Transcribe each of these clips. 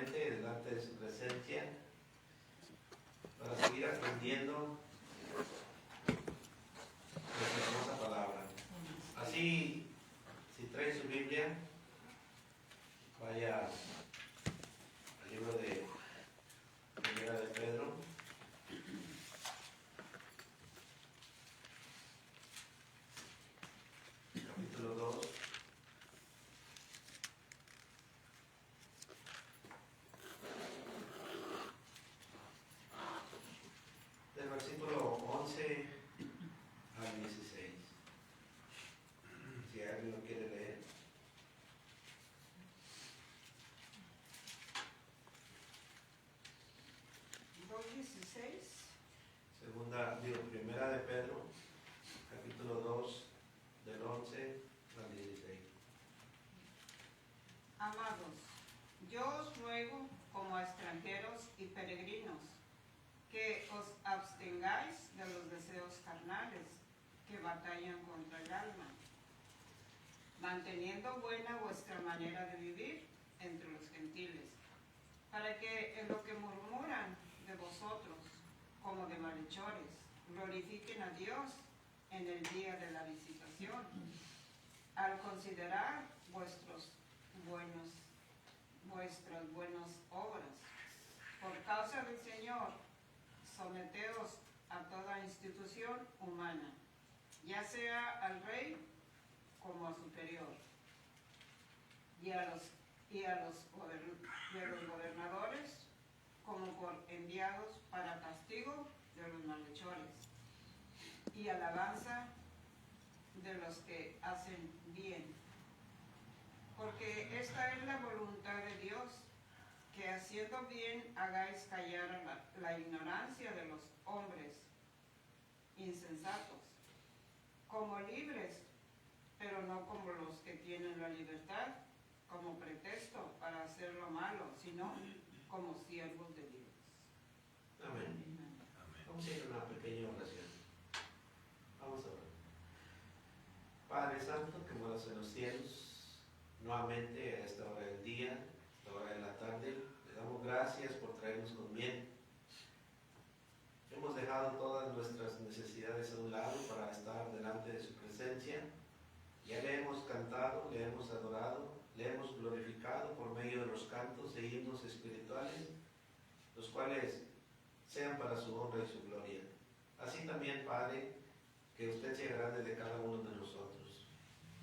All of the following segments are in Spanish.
nuevamente delante de su presencia para seguir aprendiendo de su hermosa palabra. Así, si trae su Biblia, vaya al libro de Primera de Pedro. Capítulo 2. Del versículo 11 al 16. Si alguien lo quiere leer. 2:16. Primera de Pedro, capítulo 2, del 11 al 16. Amados, yo os ruego como a extranjeros y peregrinos que os abstengáis de los deseos carnales que batallan contra el alma, manteniendo buena vuestra manera de vivir entre los gentiles, para que en lo que murmuran de vosotros como de malhechores glorifiquen a Dios en el día de la visitación, al considerar vuestras buenas obras. Por causa del Señor, someteos a toda institución humana, ya sea al rey como a superior, y a los gobernadores como por enviados para castigo de los malhechores y alabanza de los que hacen bien. Porque esta es la voluntad de Dios, que haciendo bien hagáis callar la ignorancia de los hombres insensatos, como libres, pero no como los que tienen la libertad como pretexto para hacer lo malo, sino como siervos de Dios. Amén. Vamos a ir a una pequeña oración. Vamos a orar. Padre Santo, que moras en los cielos, nuevamente a esta hora del día, a esta hora de la tarde, le damos gracias por traernos con bien. Hemos dejado todas nuestras necesidades a un lado para estar delante de su presencia. Ya le hemos cantado, le hemos adorado, le hemos glorificado por medio de los cantos e himnos espirituales, los cuales sean para su honra y su gloria. Así también, Padre, que usted sea grande de cada uno de nosotros.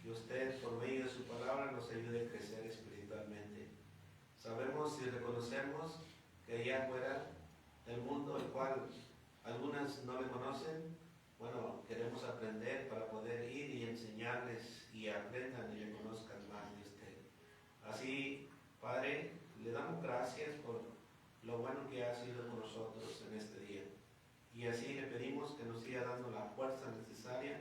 Que usted, por medio de su palabra, nos ayude a crecer espiritualmente. Sabemos y reconocemos que allá afuera del mundo, el cual algunas no le conocen, bueno, queremos aprender para poder ir y enseñarles y aprendan y le conozcan más de usted. Así, Padre, le damos gracias por lo bueno que ha sido con nosotros en este día. Y así le pedimos que nos siga dando la fuerza necesaria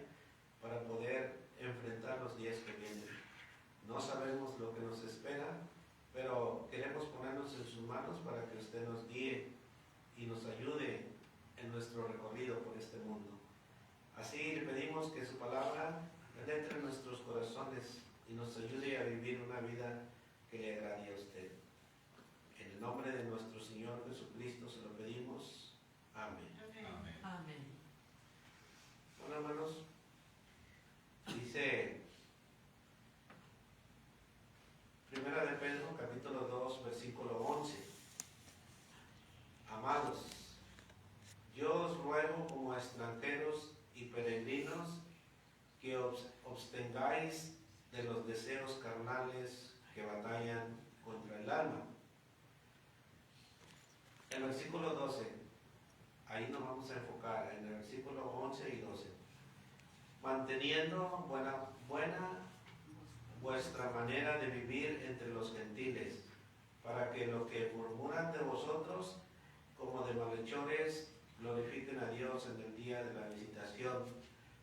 para poder enfrentar los días que vienen. No sabemos lo que nos espera, pero queremos ponernos en sus manos para que usted nos guíe y nos ayude en nuestro recorrido por este mundo. Así le pedimos que su palabra penetre en nuestros corazones y nos ayude a vivir una vida que le agrade a usted. En el nombre de nuestro Señor Jesucristo se lo pedimos. Amén. Amén. Amén. Bueno, hermanos, dice Primera de Pedro, capítulo 2, versículo 11. Amados, yo os ruego como extranjeros y peregrinos que os abstengáis de los deseos carnales que batallan contra el alma. El versículo 12, ahí nos vamos a enfocar, en el versículo 11 y 12. Manteniendo buena vuestra manera de vivir entre los gentiles, para que lo que murmuran de vosotros, como de malhechores, glorifiquen a Dios en el día de la visitación,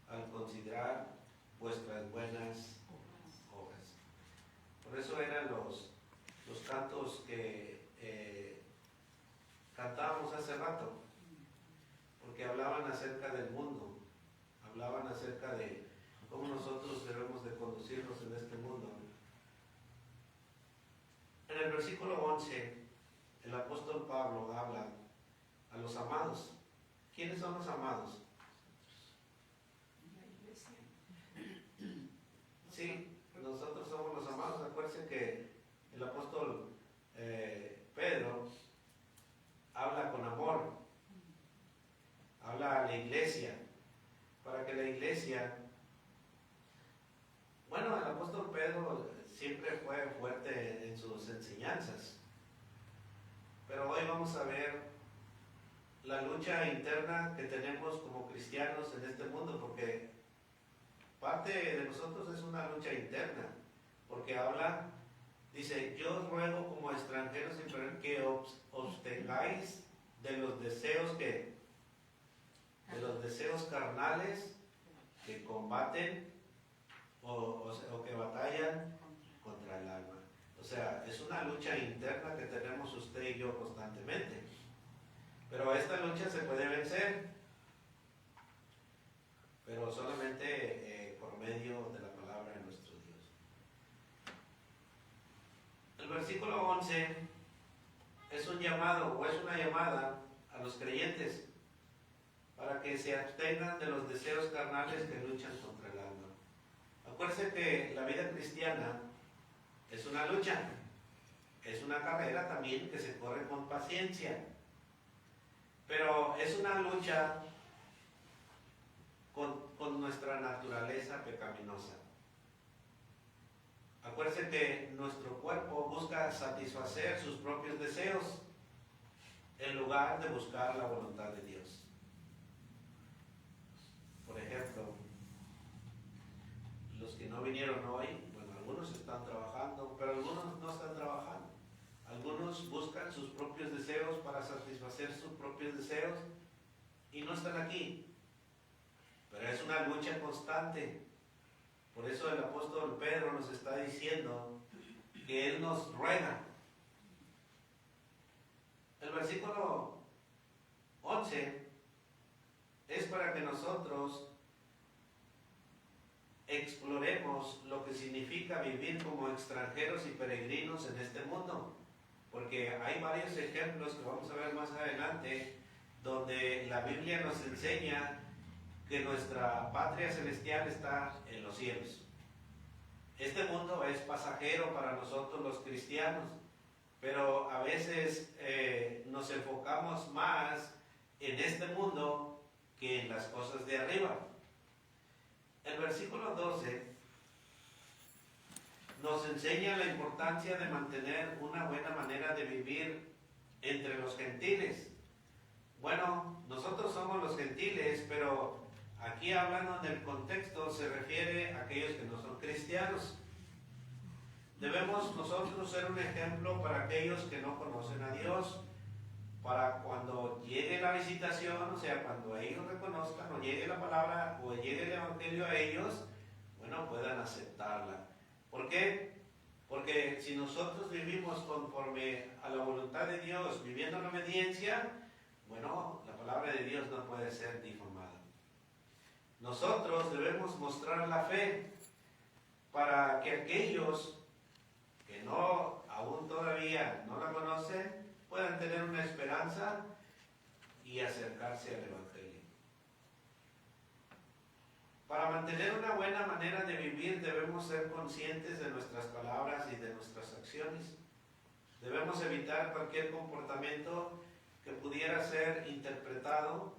al considerar vuestras buenas obras. Por eso eran los cantos que cantábamos hace rato, porque hablaban acerca del mundo, hablaban acerca de cómo nosotros debemos de conducirnos en este mundo. En el versículo 11 el apóstol Pablo habla a los amados. ¿Quiénes son los amados? La iglesia. Sí, nosotros somos los amados. Acuérdense que el apóstol Pedro habla con amor, habla a la iglesia, para que la iglesia, bueno, el apóstol Pedro siempre fue fuerte en sus enseñanzas, pero hoy vamos a ver la lucha interna que tenemos como cristianos en este mundo, porque parte de nosotros es una lucha interna, porque habla, dice, yo os ruego como extranjeros que obtengáis de los deseos de los deseos carnales que combaten o que batallan contra el alma. O sea, es una lucha interna que tenemos usted y yo constantemente. Pero esta lucha se puede vencer, pero solamente por medio de la palabra de nuestro Dios. El versículo 11 es un llamado o es una llamada a los creyentes para que se abstengan de los deseos carnales que luchan contra el alma. Acuérdense que la vida cristiana es una lucha, es una carrera también que se corre con paciencia, pero es una lucha con nuestra naturaleza pecaminosa. Acuérdense que nuestro cuerpo busca satisfacer sus propios deseos en lugar de buscar la voluntad de Dios. Por ejemplo, los que no vinieron hoy, bueno, algunos están trabajando, pero algunos no están trabajando. Algunos buscan sus propios deseos para satisfacer sus propios deseos y no están aquí. Pero es una lucha constante. Por eso el apóstol Pedro nos está diciendo que él nos ruega. El versículo 11 es para que nosotros exploremos lo que significa vivir como extranjeros y peregrinos en este mundo. Porque hay varios ejemplos que vamos a ver más adelante donde la Biblia nos enseña que nuestra patria celestial está en los cielos. Este mundo es pasajero para nosotros los cristianos, pero a veces nos enfocamos más en este mundo que en las cosas de arriba. El versículo 12 nos enseña la importancia de mantener una buena manera de vivir entre los gentiles. Bueno, nosotros somos los gentiles, pero aquí hablando del contexto se refiere a aquellos que no son cristianos. Debemos nosotros ser un ejemplo para aquellos que no conocen a Dios, para cuando llegue la visitación, o sea, cuando ellos reconozcan o llegue la palabra o llegue el evangelio a ellos, bueno, puedan aceptarla. ¿Por qué? Porque si nosotros vivimos conforme a la voluntad de Dios, viviendo en obediencia, bueno, la palabra de Dios no puede ser difamada. Nosotros debemos mostrar la fe para que aquellos que no, aún todavía no la conocen, puedan tener una esperanza y acercarse al evangelio. Para mantener una buena manera de vivir debemos ser conscientes de nuestras palabras y de nuestras acciones. Debemos evitar cualquier comportamiento que pudiera ser interpretado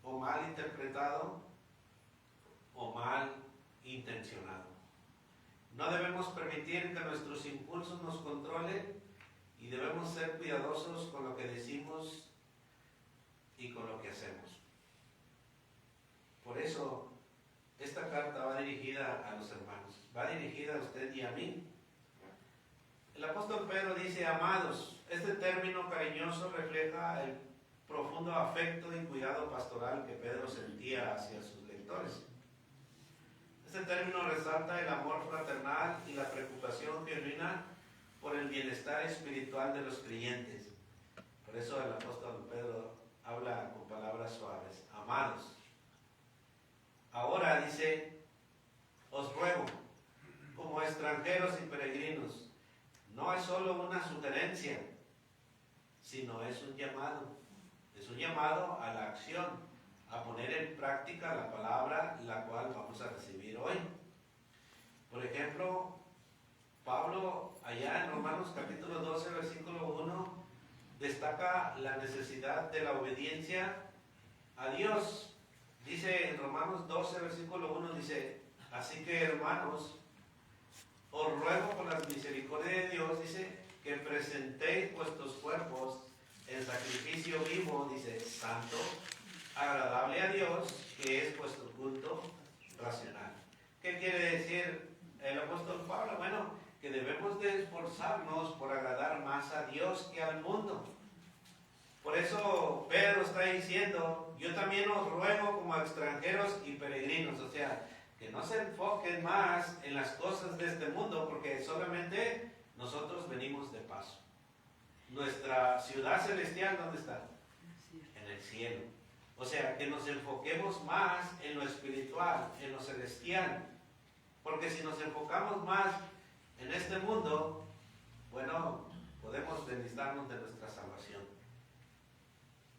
o mal interpretado o mal intencionado. No debemos permitir que nuestros impulsos nos controlen y debemos ser cuidadosos con lo que decimos y con lo que hacemos. Por eso, esta carta va dirigida a los hermanos, va dirigida a usted y a mí. El apóstol Pedro dice, amados. Este término cariñoso refleja el profundo afecto y cuidado pastoral que Pedro sentía hacia sus lectores. Este término resalta el amor fraternal y la preocupación genuina por el bienestar espiritual de los creyentes. Por eso el apóstol Pedro habla con palabras suaves, amados. Ahora dice, os ruego, como extranjeros y peregrinos, no es solo una sugerencia, sino es un llamado. Es un llamado a la acción, a poner en práctica la palabra la cual vamos a recibir hoy. Por ejemplo, Pablo, allá en Romanos capítulo 12, versículo 1, destaca la necesidad de la obediencia a Dios. Dice en Romanos 12, versículo 1, dice, así que hermanos, os ruego por las misericordias de Dios, dice, que presentéis vuestros cuerpos en sacrificio vivo, dice, santo, agradable a Dios, que es vuestro culto racional. ¿Qué quiere decir el apóstol Pablo? Bueno, que debemos de esforzarnos por agradar más a Dios que al mundo. Por eso Pedro está diciendo, yo también os ruego como extranjeros y peregrinos, o sea, que no se enfoquen más en las cosas de este mundo, porque solamente nosotros venimos de paso. Nuestra ciudad celestial, ¿dónde está? En el cielo. O sea, que nos enfoquemos más en lo espiritual, en lo celestial. Porque si nos enfocamos más en este mundo, bueno, podemos desligarnos de nuestra salvación.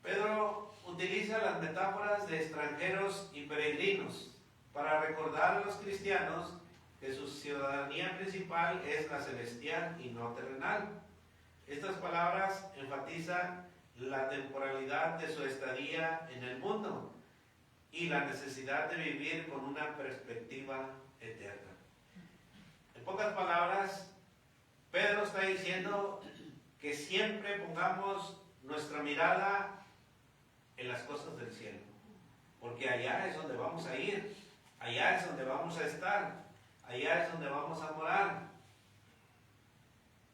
Pedro utiliza las metáforas de extranjeros y peregrinos para recordar a los cristianos que su ciudadanía principal es la celestial y no terrenal. Estas palabras enfatizan la temporalidad de su estadía en el mundo y la necesidad de vivir con una perspectiva eterna. En pocas palabras, Pedro está diciendo que siempre pongamos nuestra mirada en las cosas del cielo, porque allá es donde vamos a ir, allá es donde vamos a estar, allá es donde vamos a morar.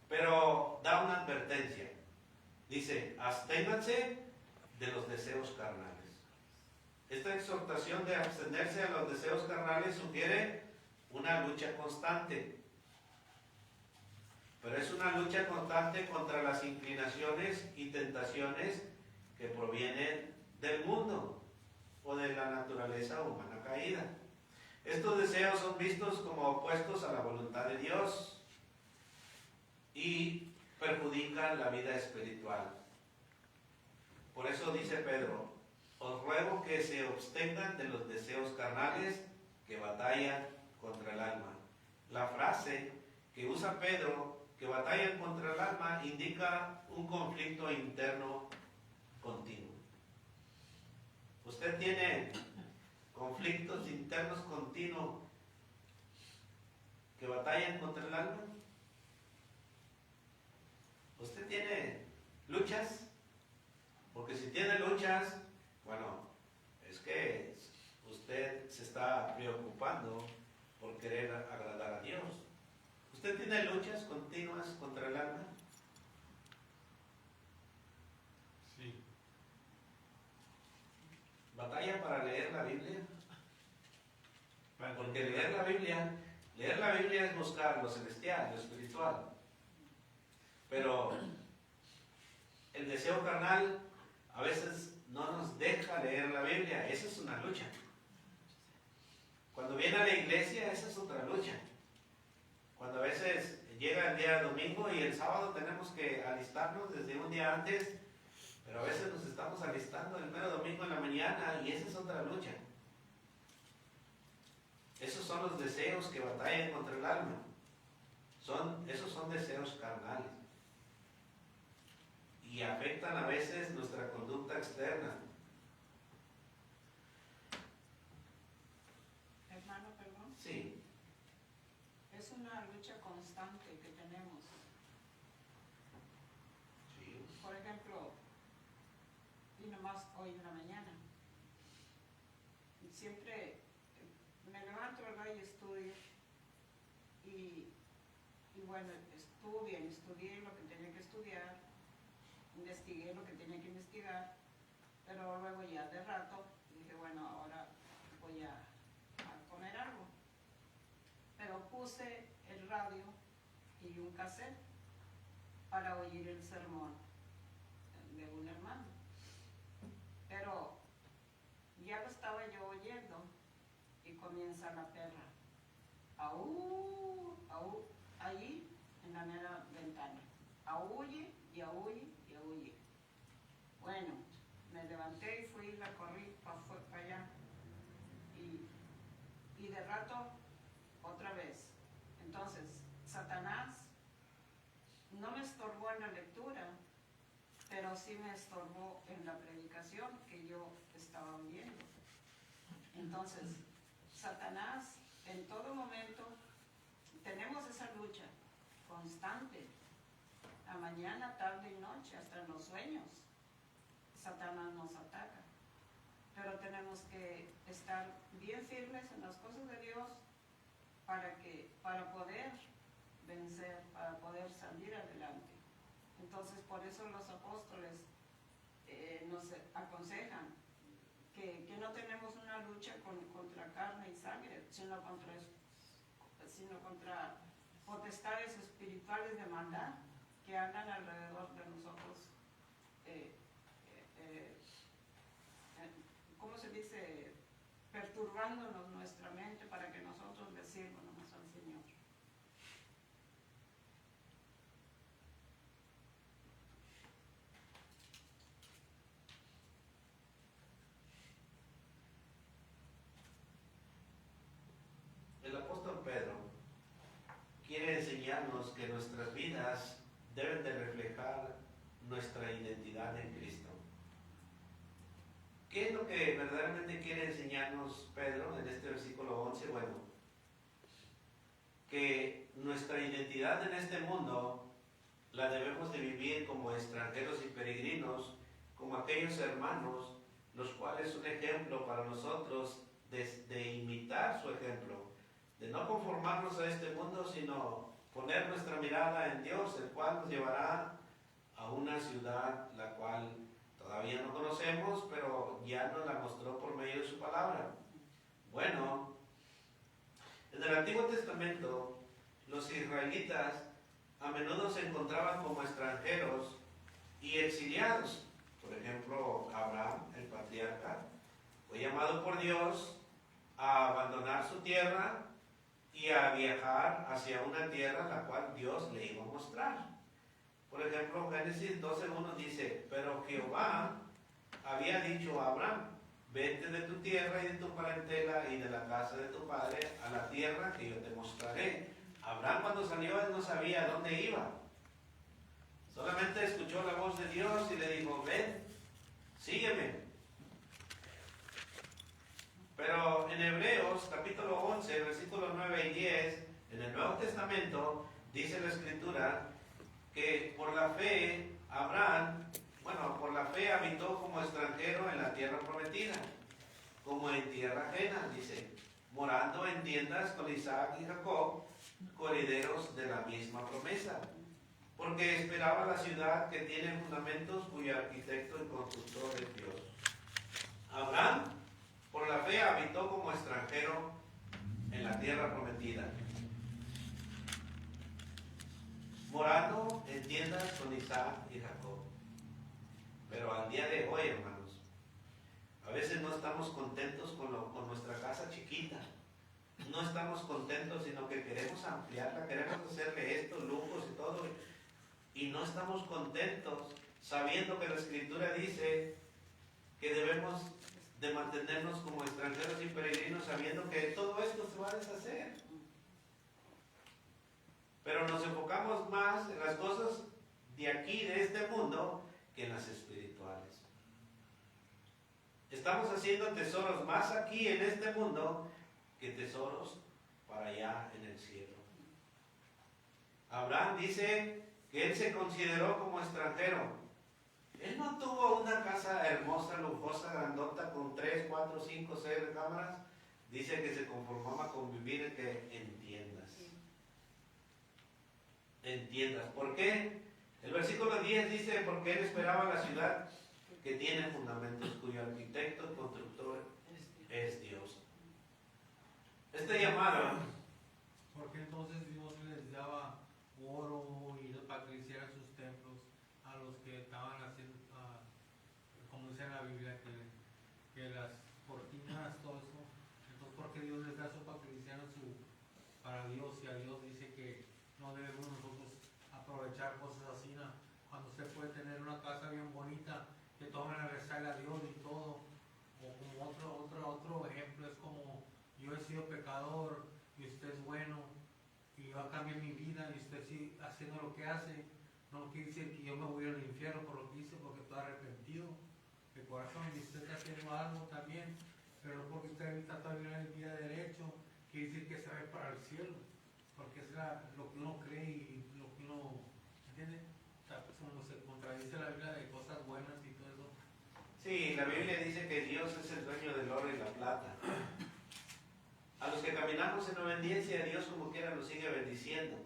Pero da una advertencia. Dice, absténganse de los deseos carnales. Esta exhortación de abstenerse a los deseos carnales sugiere una lucha constante. Pero es una lucha constante contra las inclinaciones y tentaciones que provienen del mundo o de la naturaleza humana caída. Estos deseos son vistos como opuestos a la voluntad de Dios y perjudican la vida espiritual. Por eso dice Pedro, os ruego que se abstengan de los deseos carnales que batallan contra el alma. La frase que usa Pedro, que batallan contra el alma, indica un conflicto interno continuo. Usted tiene conflictos internos continuos que batallan contra el alma. Usted tiene luchas, porque si tiene luchas, bueno, es que usted se está preocupando por querer agradar a Dios. ¿Usted tiene luchas continuas contra el alma? Sí. ¿Batalla para leer la Biblia? Para Porque leer la Biblia es buscar lo celestial, lo espiritual. Pero el deseo carnal a veces no nos deja leer la Biblia. Esa es una lucha. Cuando viene a la iglesia, esa es otra lucha. Cuando a veces llega el día domingo y el sábado tenemos que alistarnos desde un día antes, pero a veces nos estamos alistando el mero domingo en la mañana y esa es otra lucha. Esos son los deseos que batallan contra el alma. Esos son deseos carnales. Y afectan a veces nuestra conducta externa. Hermano, perdón. Sí, Es una lucha constante que tenemos. sí. Por ejemplo, y nomás hoy en la mañana, siempre me levanto, ¿verdad? Y estudio. Y bueno, estudié lo que tenía que estudiar, investigué lo que tenía que investigar, pero luego ya de rato dije, bueno, ahora voy a poner algo. Pero puse el radio y un cassette para oír el sermón de un hermano. Pero ya lo estaba yo oyendo y comienza la perra. Aú, ahí en la mera ventana. Aúlle y aúlle y aúlle. Bueno, me levanté y fui y la corrí para allá. Y de rato, otra vez. Entonces, Satanás no me estorbó en la lectura, pero sí me estorbó en la predicación que yo estaba viendo. Entonces, Satanás en todo momento, tenemos esa lucha constante, a mañana, tarde y noche, hasta en los sueños. Satanás nos ataca, pero tenemos que estar bien firmes en las cosas de Dios para poder vencer, para poder salir adelante. Entonces, por eso los apóstoles nos aconsejan que no tenemos una lucha contra carne y sangre, sino contra potestades espirituales de maldad que andan alrededor de nosotros. ¿Cómo se dice? Perturbándonos nuestra mente para que nosotros le sirvamos al Señor. El apóstol Pedro quiere enseñarnos que nuestras vidas deben de reflejar nuestra identidad en Cristo. ¿Qué es lo que verdaderamente quiere enseñarnos Pedro en este versículo 11? Bueno, que nuestra identidad en este mundo la debemos de vivir como extranjeros y peregrinos, como aquellos hermanos, los cuales son ejemplo para nosotros de imitar su ejemplo, de no conformarnos a este mundo, sino poner nuestra mirada en Dios, el cual nos llevará a una ciudad la cual todavía no conocemos, pero ya nos la mostró por medio de su palabra. Bueno, en el Antiguo Testamento, los israelitas a menudo se encontraban como extranjeros y exiliados. Por ejemplo, Abraham, el patriarca, fue llamado por Dios a abandonar su tierra y a viajar hacia una tierra la cual Dios le iba a mostrar. Por ejemplo, Génesis 12:1 dice, pero Jehová había dicho a Abraham, vete de tu tierra y de tu parentela y de la casa de tu padre a la tierra que yo te mostraré. Abraham cuando salió él no sabía dónde iba. Solamente escuchó la voz de Dios y le dijo, ven, sígueme. Pero en Hebreos capítulo 11, versículos 9 y 10, en el Nuevo Testamento, dice la Escritura que por la fe Abraham, por la fe habitó como extranjero en la tierra prometida, como en tierra ajena, dice, morando en tiendas con Isaac y Jacob, coherederos de la misma promesa, porque esperaba la ciudad que tiene fundamentos, cuyo arquitecto y constructor es Dios. Abraham, por la fe, habitó como extranjero en la tierra prometida, morando en tiendas con Isaac y Jacob. Pero al día de hoy, hermanos, a veces no estamos contentos con nuestra casa chiquita. No estamos contentos, sino que queremos ampliarla, queremos hacerle esto, lujos y todo. Y no estamos contentos sabiendo que la Escritura dice que debemos de mantenernos como extranjeros y peregrinos, sabiendo que todo esto se va a deshacer. Pero nos enfocamos más en las cosas de aquí, de este mundo, que en las espirituales. Estamos haciendo tesoros más aquí en este mundo que tesoros para allá en el cielo. Abraham dice que él se consideró como extranjero. Él no tuvo una casa hermosa, lujosa, grandota, con 3, 4, 5, 6 recámaras. Dice que se conformaba con vivir en tiendas. En tiendas. ¿Por qué? El versículo 10 dice, porque él esperaba la ciudad que tiene fundamentos, cuyo arquitecto y constructor es Dios. Esta llamada. Porque entonces Dios les daba oro y para que hicieran sus templos a los que estaban haciendo, como dice en la Biblia, que las cortinas, todo eso. Entonces, porque Dios les da eso para que hicieran para Dios, y a Dios dice que no debemos nosotros aprovechar cosas así, ¿no? Cuando usted puede tener una casa bien bonita que toman a rezar a Dios y todo. O como otro ejemplo es como yo he sido pecador y usted es bueno y yo cambié mi vida y usted sigue haciendo lo que hace. No quiere decir que yo me voy al infierno por lo que hice, porque estoy arrepentido de corazón y usted está haciendo algo también, pero no porque usted está todavía en el día derecho, quiere decir que se va para el cielo, porque es lo que uno cree y lo que uno, ¿entiende? O sea, pues como se contradice la Biblia de cosas buenas y todo eso. Sí, la Biblia dice que Dios es el dueño del oro y la plata. A los que caminamos en obediencia a Dios como quiera nos sigue bendiciendo.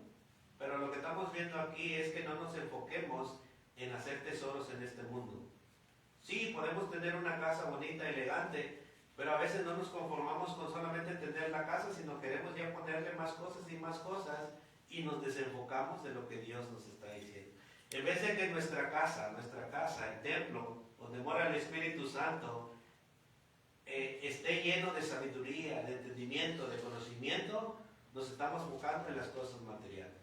Pero lo que estamos viendo aquí es que no nos enfoquemos en hacer tesoros en este mundo. Sí, podemos tener una casa bonita, elegante, pero a veces no nos conformamos con solamente tener la casa, sino queremos ya ponerle más cosas y nos desenfocamos de lo que Dios nos está diciendo. En vez de que nuestra casa, el templo, donde mora el Espíritu Santo, esté lleno de sabiduría, de entendimiento, de conocimiento, nos estamos enfocando en las cosas materiales.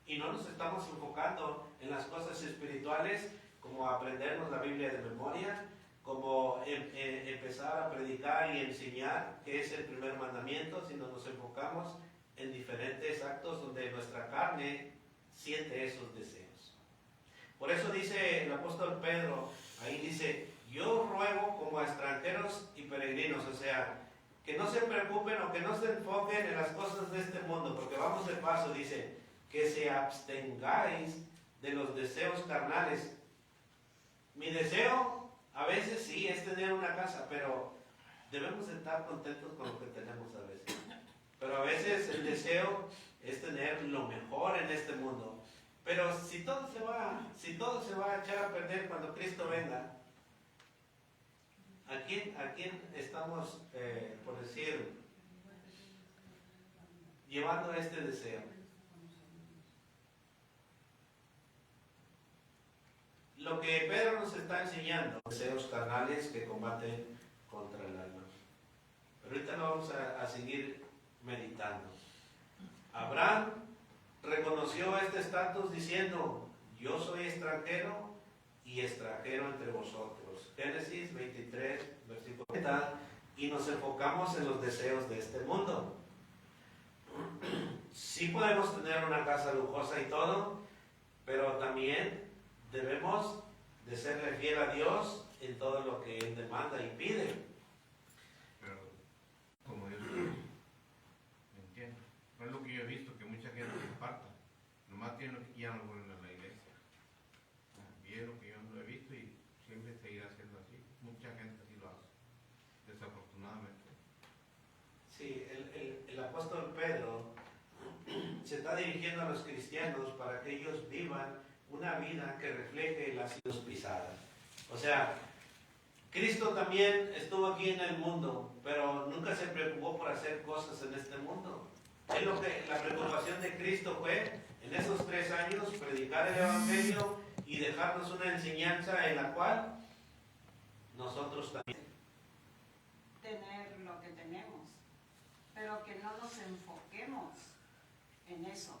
Y no nos estamos enfocando en las cosas espirituales, como aprendernos la Biblia de memoria, como empezar a predicar y enseñar, que es el primer mandamiento, sino nos enfocamos en diferentes actos donde nuestra carne siente esos deseos. Por eso dice el apóstol Pedro, ahí dice, yo ruego como a extranjeros y peregrinos, o sea, que no se preocupen o que no se enfoquen en las cosas de este mundo, porque vamos de paso, dice, que se abstengáis de los deseos carnales. Mi deseo a veces sí es tener una casa, pero debemos estar contentos con lo que tenemos a veces. Pero a veces el deseo es tener lo mejor en este mundo. Pero si todo se va a echar a perder cuando Cristo venga, ¿a quién estamos, por decir, llevando este deseo? Lo que Pedro nos está enseñando, deseos carnales que combaten contra el alma. Pero ahorita lo vamos a seguir meditando. Abraham reconoció este estatus diciendo, yo soy extranjero y extranjero entre vosotros. Génesis 23, versículo 30, y nos enfocamos en los deseos de este mundo. Sí podemos tener una casa lujosa y todo, pero también debemos de serle fiel a Dios en todo lo que Él demanda y pide. Pero, como Dios me entiende, no es lo que yo he visto, que mucha gente se aparta, nomás tiene lo que ya no vuelven a la iglesia. Y es lo que yo no he visto y siempre seguirá siendo así. Mucha gente así lo hace, desafortunadamente. Sí, el apóstol Pedro se está dirigiendo a los cristianos para que ellos vivan una vida que refleje las pisadas. O sea, Cristo también estuvo aquí en el mundo, pero nunca se preocupó por hacer cosas en este mundo. La preocupación de Cristo fue, en esos 3 años, predicar el Evangelio y dejarnos una enseñanza en la cual nosotros también tener lo que tenemos, pero que no nos enfoquemos en eso.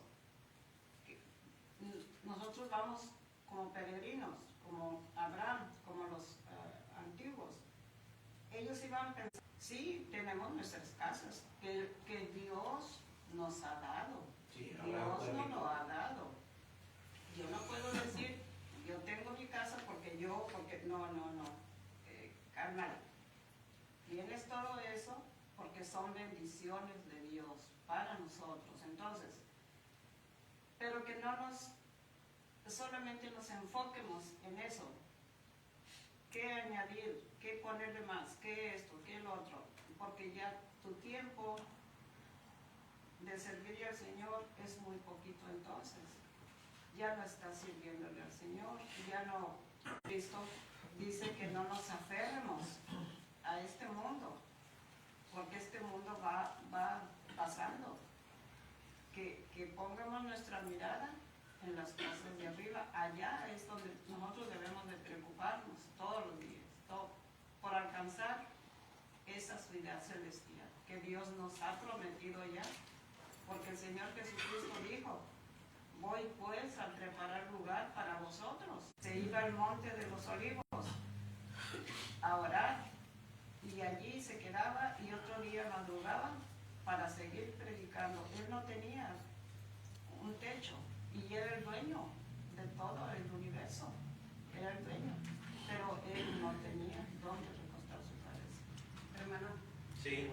Nosotros vamos como peregrinos, como Abraham, como los antiguos. Ellos iban pensando, sí, tenemos nuestras casas, que Dios nos ha dado. Sí, Dios nos lo ha dado. Yo no puedo decir, yo tengo mi casa porque no, carnal. Tienes todo eso porque son bendiciones de Dios para nosotros. Entonces, pero que no solamente nos enfoquemos en eso. ¿Qué añadir? ¿Qué ponerle más? ¿Qué esto? ¿Qué el otro? Porque ya tu tiempo de servir al Señor es muy poquito entonces. Ya no estás sirviéndole al Señor. Ya no. Cristo dice que no nos aferremos a este mundo, porque este mundo va pasando. Que pongamos nuestra mirada en las cosas de arriba. Allá es donde nosotros debemos de preocuparnos todos los días, por alcanzar esa ciudad celestial que Dios nos ha prometido ya, porque el Señor Jesucristo dijo, voy pues a preparar lugar para vosotros. Se iba al monte de los olivos a orar, y allí se quedaba y otro día madrugaba para seguir predicando. Él no tenía un techo y era el dueño de todo el universo, era el dueño, pero él no tenía dónde recostar su cabeza. Hermano, Sí,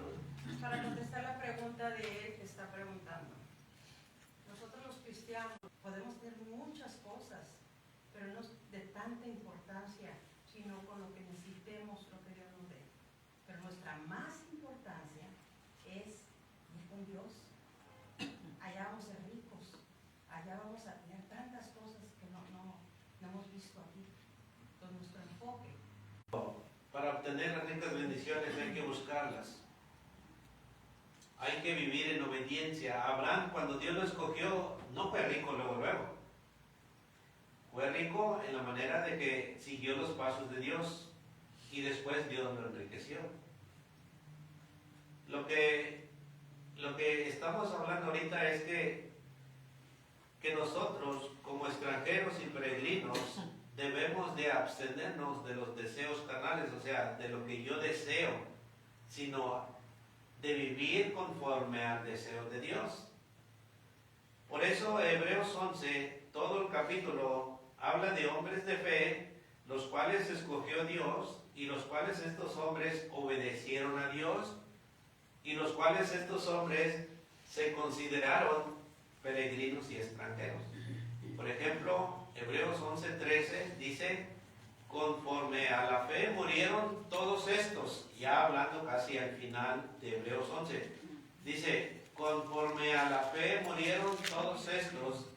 para contestar la pregunta de él que está preguntando, nosotros los cristianos podemos tener muchas cosas, pero no de tanta importancia, sino con lo que necesitemos, lo que Dios nos dé. Pero nuestra más importancia es ir con Dios. Allá vamos a ser ricos, allá vamos a tener tantas cosas que no hemos visto aquí. Entonces nuestro enfoque. para obtener las ricas bendiciones hay que buscarlas. Hay que vivir en obediencia. Abraham, cuando Dios lo escogió, no fue rico luego. Fue rico en la manera de que siguió los pasos de Dios y después Dios lo enriqueció. Lo que estamos hablando ahorita es que nosotros, como extranjeros y peregrinos, debemos de abstenernos de los deseos carnales, o sea, de lo que yo deseo, sino de vivir conforme al deseo de Dios. Por eso Hebreos 11, todo el capítulo, habla de hombres de fe, los cuales escogió Dios, y los cuales estos hombres obedecieron a Dios, y los cuales estos hombres se consideraron peregrinos y extranjeros. Por ejemplo, Hebreos 11:13 dice, conforme a la fe murieron todos estos, ya hablando casi al final de Hebreos 11, dice, conforme a la fe murieron todos estos,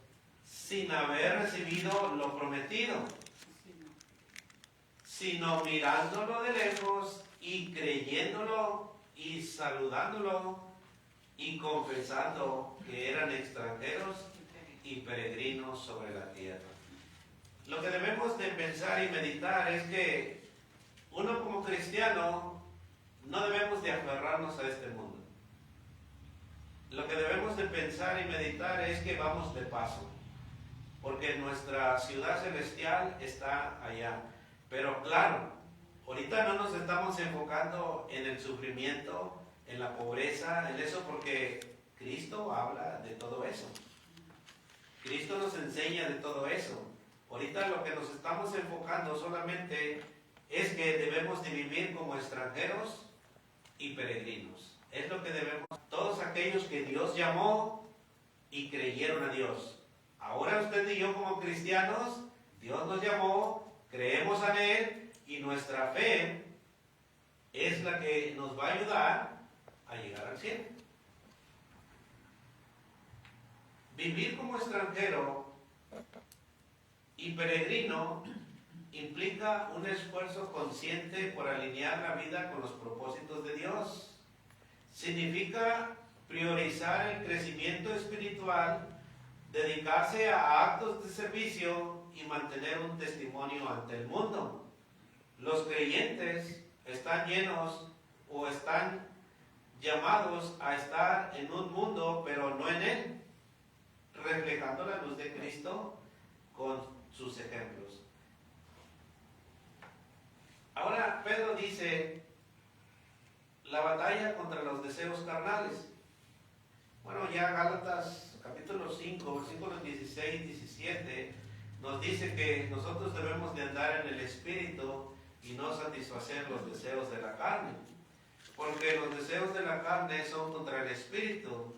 sin haber recibido lo prometido, sino mirándolo de lejos y creyéndolo y saludándolo y confesando que eran extranjeros y peregrinos sobre la tierra. Lo que debemos de pensar y meditar es que uno como cristiano no debemos de aferrarnos a este mundo. Lo que debemos de pensar y meditar es que vamos de paso, porque nuestra ciudad celestial está allá. Pero claro, ahorita no nos estamos enfocando en el sufrimiento, en la pobreza, en eso, porque Cristo habla de todo eso. Cristo nos enseña de todo eso. Ahorita lo que nos estamos enfocando solamente es que debemos de vivir como extranjeros y peregrinos. Es lo que debemos. Todos aquellos que Dios llamó y creyeron a Dios. Ahora usted y yo como cristianos, Dios nos llamó, creemos en Él y nuestra fe es la que nos va a ayudar a llegar al cielo. Vivir como extranjero y peregrino implica un esfuerzo consciente por alinear la vida con los propósitos de Dios. Significa priorizar el crecimiento espiritual, dedicarse a actos de servicio y mantener un testimonio ante el mundo. Los creyentes están llenos o están llamados a estar en un mundo, pero no en él, reflejando la luz de Cristo con sus ejemplos. Ahora Pedro dice la batalla contra los deseos carnales. Bueno, ya Gálatas capítulo 5, versículos 16 y 17 nos dice que nosotros debemos de andar en el Espíritu y no satisfacer los deseos de la carne, porque los deseos de la carne son contra el Espíritu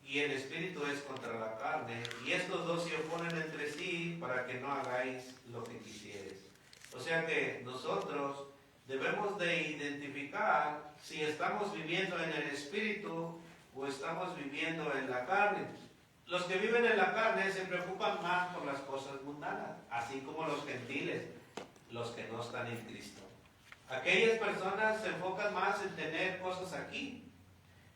y el Espíritu es contra la carne, y estos dos se oponen entre sí para que no hagáis lo que quisieres. O sea que nosotros debemos de identificar si estamos viviendo en el Espíritu o estamos viviendo en la carne. Los que viven en la carne se preocupan más por las cosas mundanas, así como los gentiles, los que no están en Cristo. Aquellas personas se enfocan más en tener cosas aquí,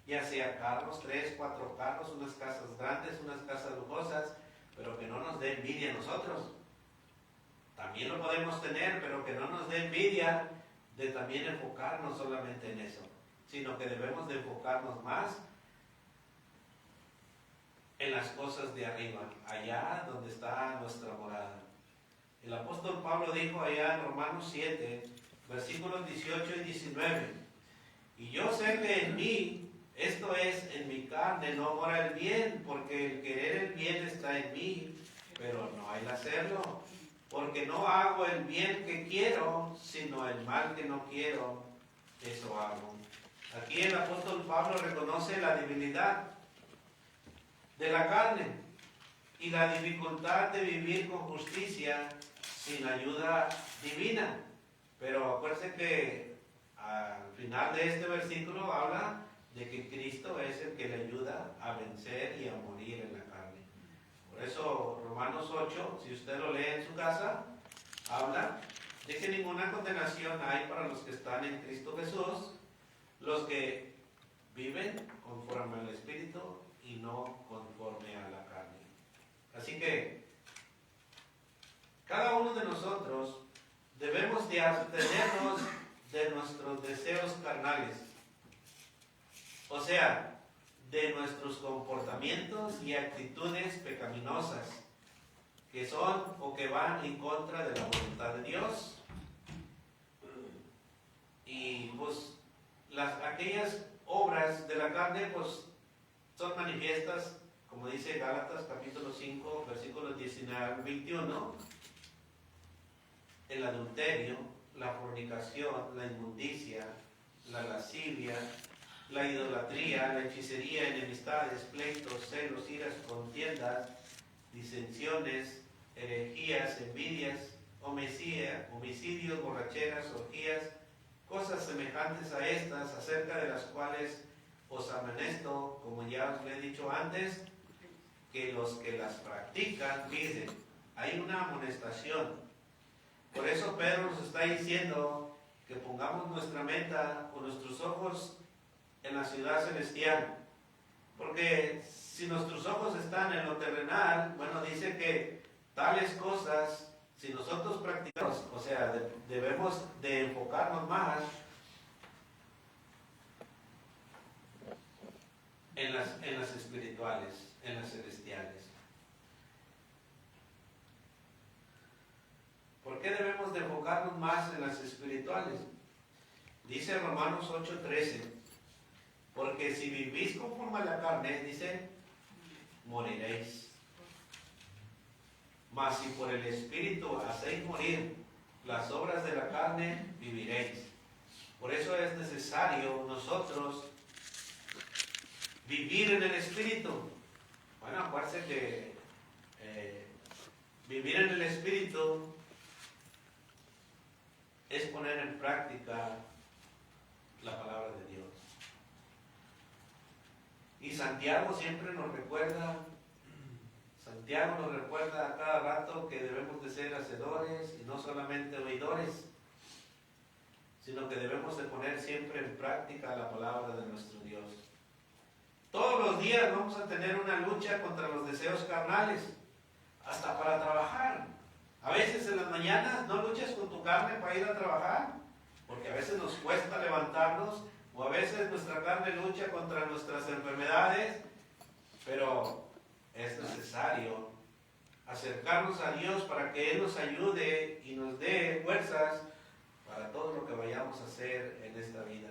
ya sea carros, 3, 4 carros, unas casas grandes, unas casas lujosas, pero que no nos dé envidia a nosotros. También lo podemos tener, pero que no nos dé envidia de también enfocarnos solamente en eso, sino que debemos de enfocarnos más en las cosas de arriba, allá donde está nuestra morada. El apóstol Pablo dijo allá en Romanos 7, versículos 18 y 19. Y yo sé que en mí, esto es, en mi carne, no mora el bien, porque el querer el bien está en mí, pero no hay hacerlo. Porque no hago el bien que quiero, sino el mal que no quiero, eso hago. Aquí el apóstol Pablo reconoce la debilidad de la carne y la dificultad de vivir con justicia sin ayuda divina. Pero acuérdense que al final de este versículo habla de que Cristo es el que le ayuda a vencer y a morir en la carne. Por eso Romanos 8, si usted lo lee en su casa, habla de que ninguna condenación hay para los que están en Cristo Jesús, los que viven conforme al Espíritu y no conforme a la carne. Así que cada uno de nosotros debemos de abstenernos de nuestros deseos carnales, o sea, de nuestros comportamientos y actitudes pecaminosas que son o que van en contra de la voluntad de Dios. Y pues aquellas obras de la carne pues son manifiestas, como dice Gálatas capítulo 5 versículos 19 al 21, el adulterio, la fornicación, la inmundicia, la lascivia, la idolatría, la hechicería, enemistades, pleitos, celos, iras, contiendas, disensiones, herejías, envidias, homicidios, borracheras, orgías, cosas semejantes a estas, acerca de las cuales os amonesto, como ya os he dicho antes, que los que las practican, miren, hay una amonestación. Por eso Pedro nos está diciendo que pongamos nuestra meta o nuestros ojos en la ciudad celestial. Porque si nuestros ojos están en lo terrenal, bueno, dice que tales cosas, si nosotros practicamos, o sea, debemos de enfocarnos más en las espirituales, en las celestiales. ¿Por qué debemos de enfocarnos más en las espirituales? Dice Romanos 8:13, porque si vivís conforme a la carne, dice, moriréis. Mas si por el Espíritu hacéis morir las obras de la carne, viviréis. Por eso es necesario nosotros vivir en el Espíritu. Bueno, acuérdense que vivir en el Espíritu es poner en práctica la palabra de Dios. Y Santiago siempre nos recuerda a cada rato que debemos de ser hacedores y no solamente oidores, sino que debemos de poner siempre en práctica la palabra de nuestro Dios. Todos los días vamos a tener una lucha contra los deseos carnales, hasta para trabajar. A veces en las mañanas no luchas con tu carne para ir a trabajar, porque a veces nos cuesta levantarnos, o a veces nuestra carne lucha contra nuestras enfermedades, pero es necesario acercarnos a Dios para que Él nos ayude y nos dé fuerzas para todo lo que vayamos a hacer en esta vida.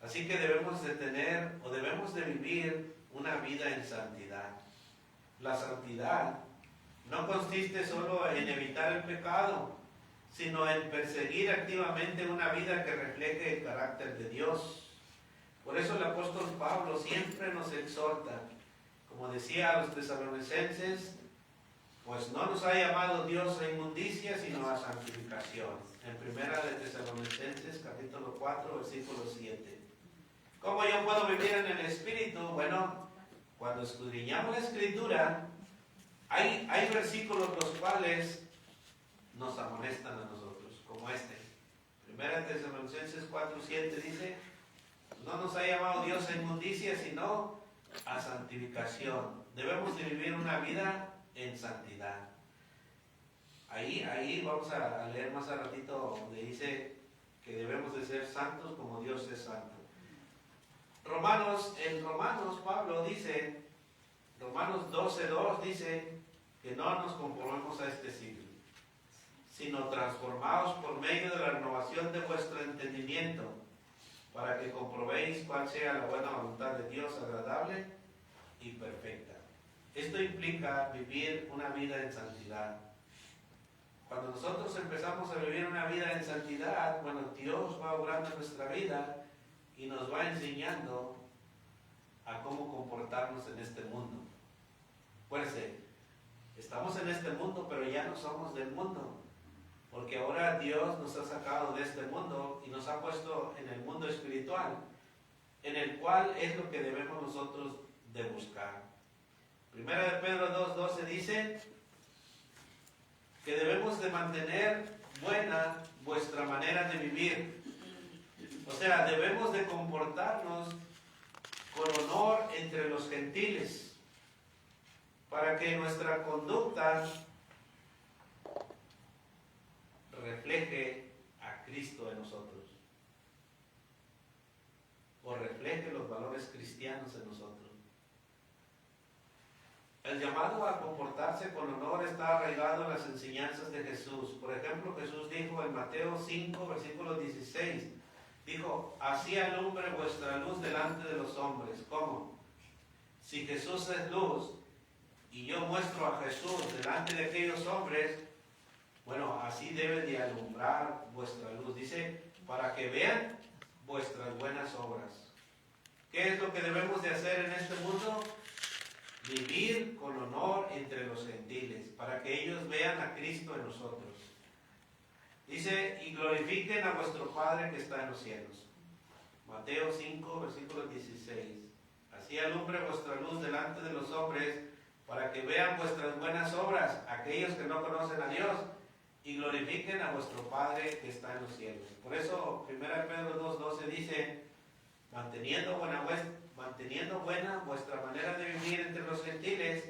Así que debemos de tener o debemos de vivir una vida en santidad. La santidad no consiste solo en evitar el pecado, sino en perseguir activamente una vida que refleje el carácter de Dios. Por eso el apóstol Pablo siempre nos exhorta, como decía a los tesalonicenses, pues no nos ha llamado Dios a inmundicia, sino a santificación. En primera de Tesalonicenses, capítulo 4, versículo 7. ¿Cómo yo puedo vivir en el Espíritu? Bueno, cuando escudriñamos la Escritura, hay versículos los cuales nos amonestan a nosotros, como este. Primera de Tesalonicenses 4, 7 dice, no nos ha llamado Dios a inmundicia, sino a santificación. Debemos de vivir una vida en santidad. Ahí vamos a leer más a ratito donde dice que debemos de ser santos como Dios es santo. En Romanos Pablo dice, Romanos 12:2 dice que no nos conformemos a este siglo, sino transformaos por medio de la renovación de vuestro entendimiento, para que comprobéis cuál sea la buena voluntad de Dios, agradable y perfecta. Esto implica vivir una vida en santidad. Cuando nosotros empezamos a vivir una vida en santidad, bueno, Dios va obrando en nuestra vida y nos va enseñando a cómo comportarnos en este mundo. Acuérdense, estamos en este mundo, pero ya no somos del mundo. Porque ahora Dios nos ha sacado de este mundo y nos ha puesto en el mundo espiritual, en el cual es lo que debemos nosotros de buscar. Primera de Pedro 2:12 dice que debemos de mantener buena vuestra manera de vivir. O sea, debemos de comportarnos con honor entre los gentiles, para que nuestra conducta refleje a Cristo en nosotros, o refleje los valores cristianos en nosotros. El llamado a comportarse con honor está arraigado en las enseñanzas de Jesús. Por ejemplo, Jesús dijo en Mateo 5, versículo 16, dijo, así alumbre vuestra luz delante de los hombres. ¿Cómo? Si Jesús es luz y yo muestro a Jesús delante de aquellos hombres, bueno, así debe de alumbrar vuestra luz. Dice, para que vean vuestras buenas obras. ¿Qué es lo que debemos de hacer en este mundo? Vivir con honor entre los gentiles, para que ellos vean a Cristo en nosotros. Dice, y glorifiquen a vuestro Padre que está en los cielos. Mateo 5, versículo 16. Así alumbre vuestra luz delante de los hombres, para que vean vuestras buenas obras, aquellos que no conocen a Dios, y glorifiquen a vuestro Padre que está en los cielos. Por eso, 1 Pedro 2:12 dice, manteniendo buena vuestra manera de vivir entre los gentiles,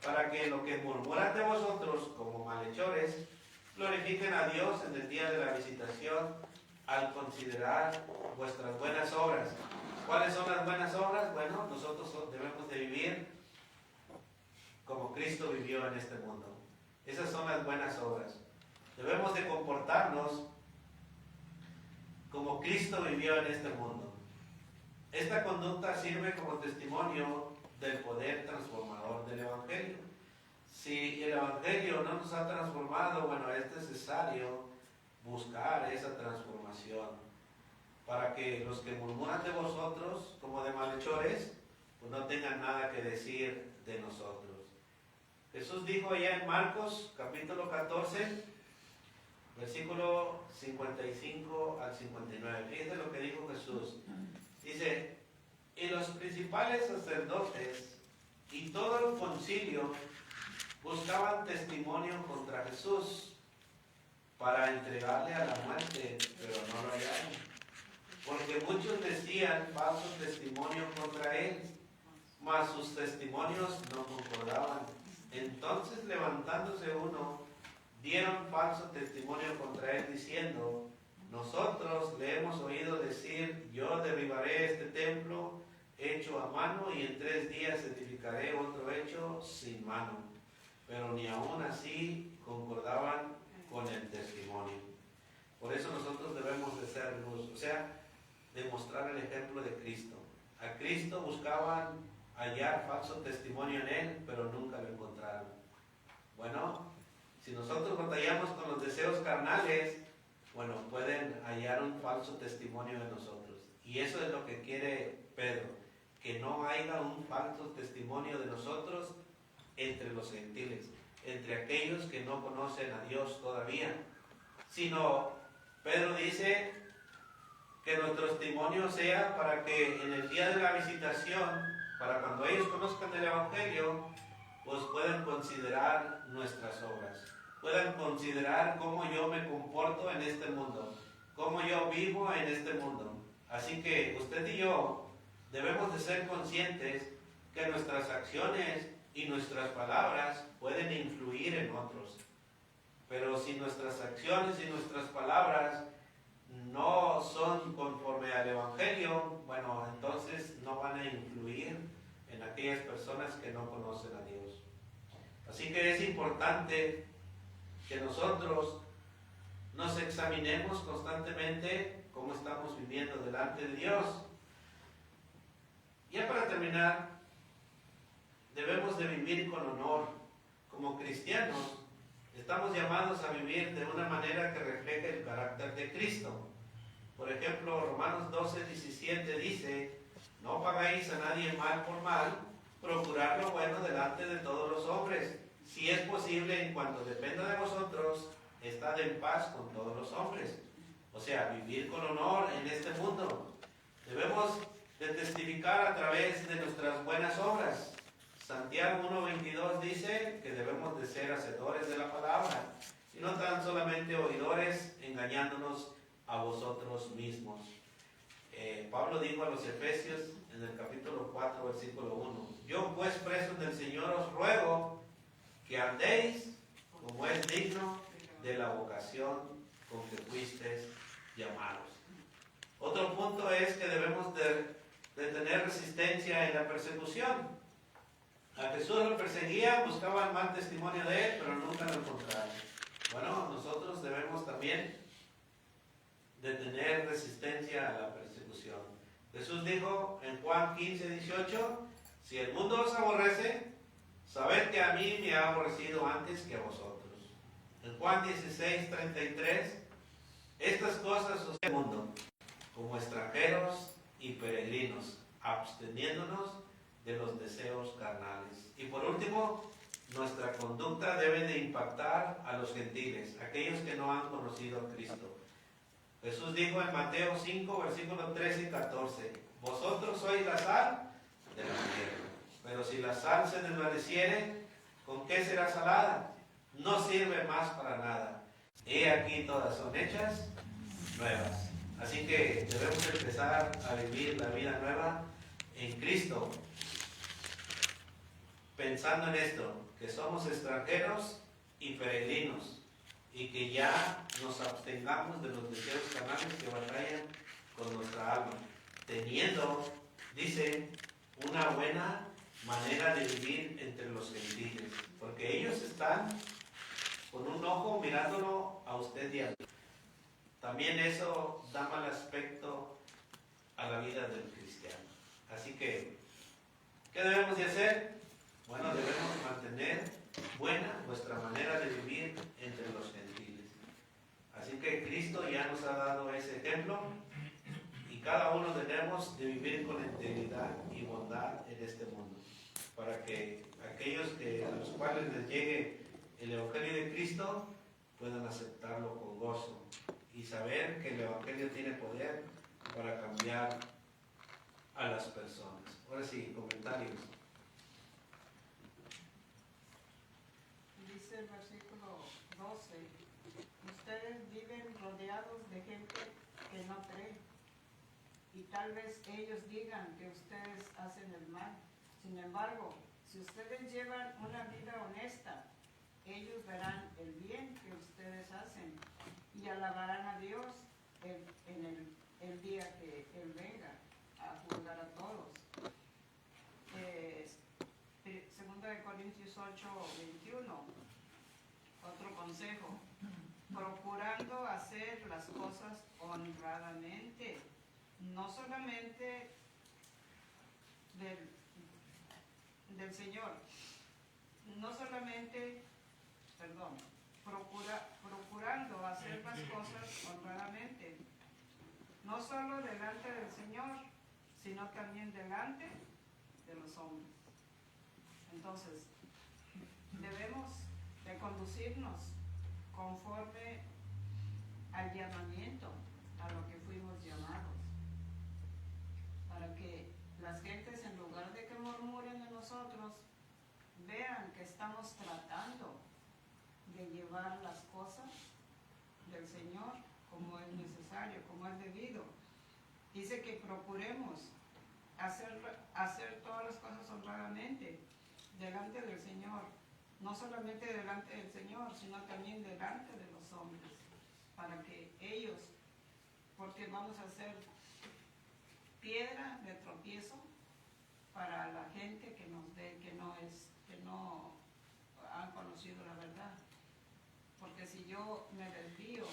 para que lo que murmuran de vosotros como malhechores, glorifiquen a Dios en el día de la visitación, al considerar vuestras buenas obras. ¿Cuáles son las buenas obras? Bueno, nosotros debemos de vivir como Cristo vivió en este mundo. Esas son las buenas obras. Debemos de comportarnos como Cristo vivió en este mundo. Esta conducta sirve como testimonio del poder transformador del Evangelio. Si el Evangelio no nos ha transformado, bueno, es necesario buscar esa transformación para que los que murmuran de vosotros como de malhechores, pues no tengan nada que decir de nosotros. Jesús dijo allá en Marcos capítulo 14, versículo 55 al 59. Fíjense lo que dijo Jesús. Dice, y los principales sacerdotes y todo el concilio buscaban testimonio contra Jesús para entregarle a la muerte, pero no lo hallaron, porque muchos decían falso testimonio contra él, mas sus testimonios no concordaban. Entonces, levantándose uno, dieron falso testimonio contra él, diciendo, nosotros le hemos oído decir, yo derribaré este templo hecho a mano y en 3 días edificaré otro hecho sin mano. Pero ni aún así concordaban con el testimonio. Por eso nosotros debemos de ser luz, o sea, demostrar el ejemplo de Cristo. A Cristo buscaban hallar falso testimonio en él, pero nunca lo encontraron. Bueno, si nosotros batallamos con los deseos carnales, bueno, pueden hallar un falso testimonio de nosotros. Y eso es lo que quiere Pedro, que no haya un falso testimonio de nosotros entre los gentiles, entre aquellos que no conocen a Dios todavía. Sino, Pedro dice que nuestro testimonio sea para que en el día de la visitación, para cuando ellos conozcan el Evangelio, pues puedan considerar nuestras obras. Puedan considerar cómo yo me comporto en este mundo, cómo yo vivo en este mundo. Así que usted y yo debemos de ser conscientes que nuestras acciones y nuestras palabras pueden influir en otros. Pero si nuestras acciones y nuestras palabras no son conforme al Evangelio, bueno, entonces no van a influir en aquellas personas que no conocen a Dios. Así que es importante que nosotros nos examinemos constantemente cómo estamos viviendo delante de Dios. Ya para terminar, debemos de vivir con honor. Como cristianos, estamos llamados a vivir de una manera que refleje el carácter de Cristo. Por ejemplo, Romanos 12:17 dice: no pagáis a nadie mal por mal, procurad lo bueno delante de todos los hombres. Si es posible, en cuanto dependa de vosotros, estad en paz con todos los hombres. O sea, vivir con honor en este mundo. Debemos de testificar a través de nuestras buenas obras. Santiago 1:22 dice que debemos de ser hacedores de la palabra y no tan solamente oidores, engañándonos a vosotros mismos. Pablo dijo a los Efesios en el capítulo 4, versículo 1: yo pues preso del Señor os ruego que andéis como es digno de la vocación con que fuisteis llamados. Otro punto es que debemos de tener resistencia en la persecución. A Jesús lo perseguían, buscaban mal testimonio de él, pero nunca lo encontraron. Bueno, nosotros debemos también de tener resistencia a la persecución. Jesús dijo en Juan 15:18: si el mundo os aborrece, sabed que a mí me ha aborrecido antes que a vosotros. En Juan 16:33: estas cosas os el mundo, como extranjeros y peregrinos, absteniéndonos de los deseos carnales. Y por último, nuestra conducta debe de impactar a los gentiles, aquellos que no han conocido a Cristo. Jesús dijo en Mateo 5, versículos 13 y 14: vosotros sois la sal de la tierra, pero si la sal se desvaneciere, ¿con qué será salada? No sirve más para nada. He aquí todas son hechas nuevas. Así que debemos empezar a vivir la vida nueva en Cristo, pensando en esto, que somos extranjeros y peregrinos, y que ya nos abstengamos de los deseos carnales que batallan con nuestra alma, teniendo, dice, una buena manera de vivir entre los gentiles, porque ellos están con un ojo mirándolo a usted y a mí. También eso da mal aspecto a la vida del cristiano. Así que, ¿qué debemos de hacer? Bueno, debemos mantener buena nuestra manera de vivir entre los gentiles. Así que Cristo ya nos ha dado ese ejemplo y cada uno debemos de vivir con integridad y bondad en este mundo, para que aquellos a los cuales les llegue el Evangelio de Cristo puedan aceptarlo con gozo y saber que el Evangelio tiene poder para cambiar a las personas. Ahora sí, comentarios. Dice el versículo 12: ustedes viven rodeados de gente que no cree, y tal vez ellos digan que ustedes hacen el mal. Sin embargo, si ustedes llevan una vida honesta, ellos verán el bien que ustedes hacen y alabarán a Dios en el día que Él venga a juzgar a todos. Segunda de Corintios 8:21, otro consejo: procurando hacer las cosas honradamente, no solamente del Señor, procurando hacer las cosas honradamente, no solo delante del Señor, sino también delante de los hombres. Entonces, debemos de conducirnos conforme al llamamiento a lo que fuimos llamados, para que las gentes, en lugar de que murmuren de nosotros, vean que estamos tratando de llevar las cosas del Señor como es necesario, como es debido. Dice que procuremos hacer todas las cosas honradamente delante del Señor, no solamente delante del Señor, sino también delante de los hombres, para que ellos, porque vamos a ser piedra de tropiezo para la gente que nos ve, que no han conocido la verdad. Porque si yo me desvío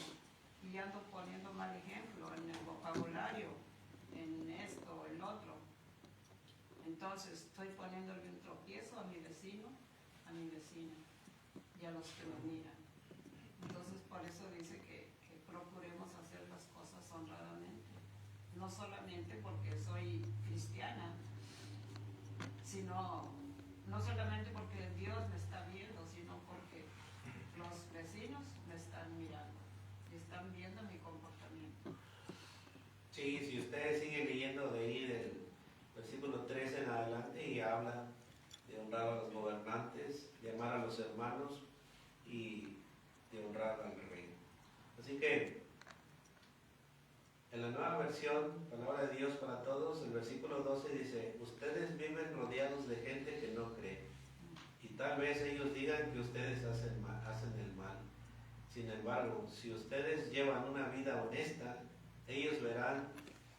y ando poniendo mal ejemplo en el vocabulario, en esto, el otro. Entonces estoy poniéndole un tropiezo a mi vecino, a mi vecina y a los que me miran. Entonces por eso dice que procuremos hacer las cosas honradamente, no solamente porque soy cristiana, sino no solamente porque Dios me está viendo, sino porque los vecinos me están mirando y están viendo mi comportamiento. Sí, si ustedes siguen leyendo de ahí del versículo 13 en adelante y habla de honrar a los gobernantes, de amar a los hermanos y de honrar al rey. Así que en la nueva versión, Palabra de Dios para Todos, el versículo 12 dice: ustedes viven rodeados de gente que no cree, y tal vez ellos digan que ustedes hacen el mal. Sin embargo, si ustedes llevan una vida honesta, ellos verán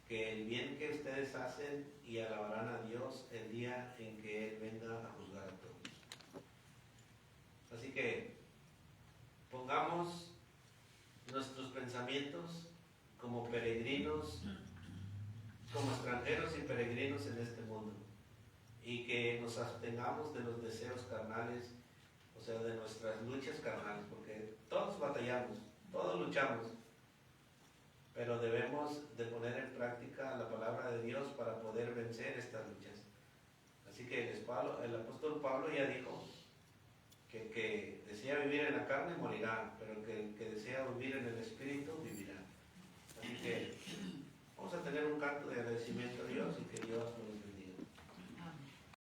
que el bien que ustedes hacen y alabarán a Dios el día en que Él venga a juzgar a todos. Así que pongamos nuestros pensamientos como peregrinos, como extranjeros y peregrinos en este mundo, y que nos abstengamos de los deseos carnales, o sea, de nuestras luchas carnales, porque todos batallamos, todos luchamos, pero debemos de poner en práctica la palabra de Dios para poder vencer estas luchas. Así que el apóstol Pablo ya dijo que el que desea vivir en la carne morirá, pero que el que desea vivir en el Espíritu vivirá. Así que vamos a tener un canto de agradecimiento a Dios y que Dios nos